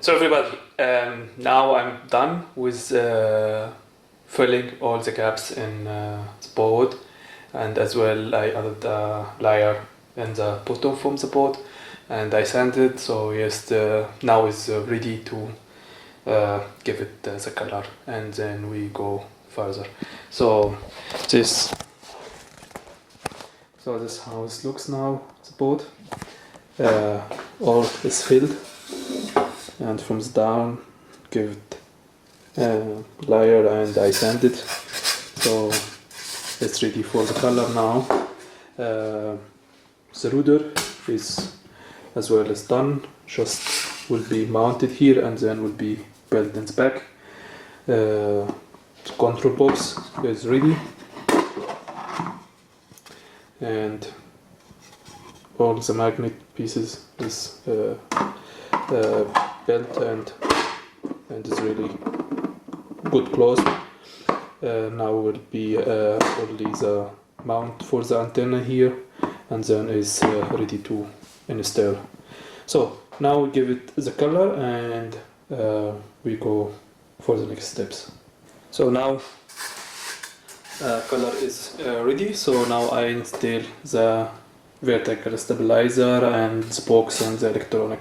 So everybody, now I'm done with filling all the gaps in the board, and as well I added a layer in the bottom from the board, and I sanded. So yes, now is ready to give it the color, and then we go further. So this this is how it looks now. The board all is filled, and from the down give it layer, and I sand it, so it's ready for the color now. The rudder is as well as done, just will be mounted here and then will be built in the back. The control box is ready, and all the magnet pieces is built and is really good closed. Now will be only the mount for the antenna here, and then is ready to install. So now we give it the color, and we go for the next steps. So now color is ready. So now I install the vertical stabilizer and the box and the electronic.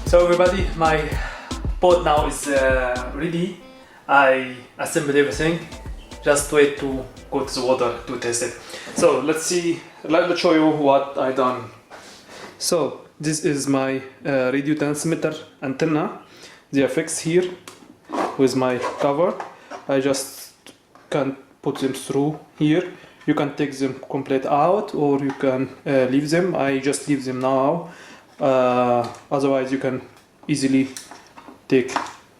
So everybody, my boat now is ready. I assembled everything. Just wait to go to the water to test it. So let's see. Let me show you what I done. So this is my radio transmitter antenna. They are fixed here with my cover. I just can put them through here. You can take them complete out, or you can leave them. I just leave them now. Otherwise you can easily take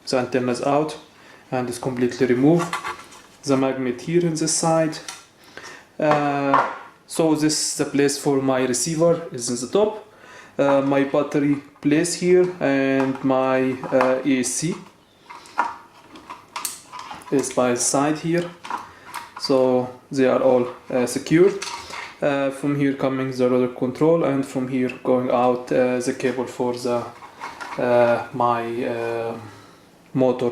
the antennas out and just completely remove the magnet here in this side. So this is the place for my receiver is in the top. My battery place here, and my ESC is by the side here. So they are all secured. From here coming the rudder control, and from here going out the cable for the my motor.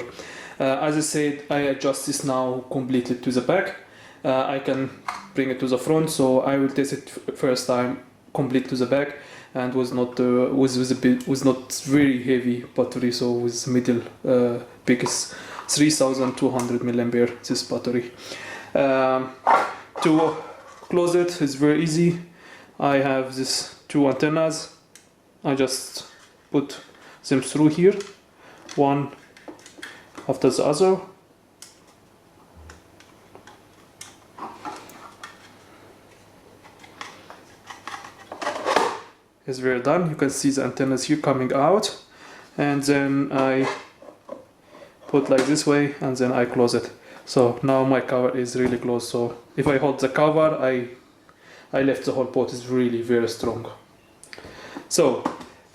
As I said, I adjust this now completely to the back. I can bring it to the front, so I will test it first time complete to the back, and was not was not very heavy battery, so with middle biggest 3200 milliampere this battery. To close it is very easy. I have these two antennas. I just put them through here, one after the other. It's very done. You can see the antennas here coming out, and then I put like this way, and then I close it. So now my cover is really close. So if I hold the cover, I left the whole boat is really very strong. So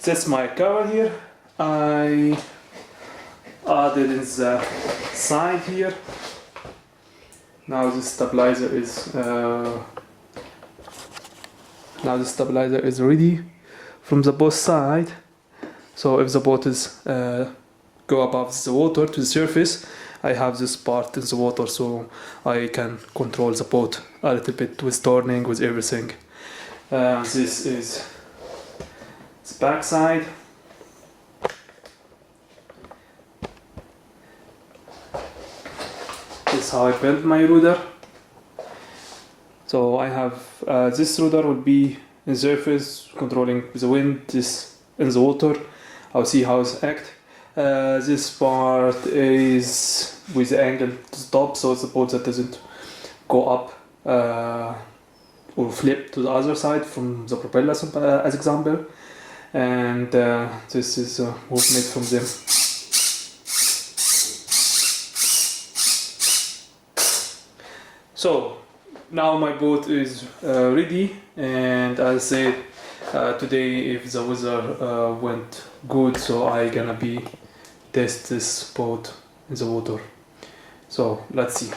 that's my cover here. I added in the side here. Now the stabilizer is ready from the both side. So if the boat is go above the water to the surface, I have this part in the water, so I can control the boat a little bit with turning, with everything. This is the back side. This is how I built my rudder. So I have this rudder will be in the surface, controlling the wind. This in the water, I'll see how it acts. This part is with the angle to the top, so it's a boat that doesn't go up or flip to the other side from the propeller, as example. And this is movement from them. So now my boat is ready, and as I said, today if the weather went good, so I gonna test this boat in the water. So let's see.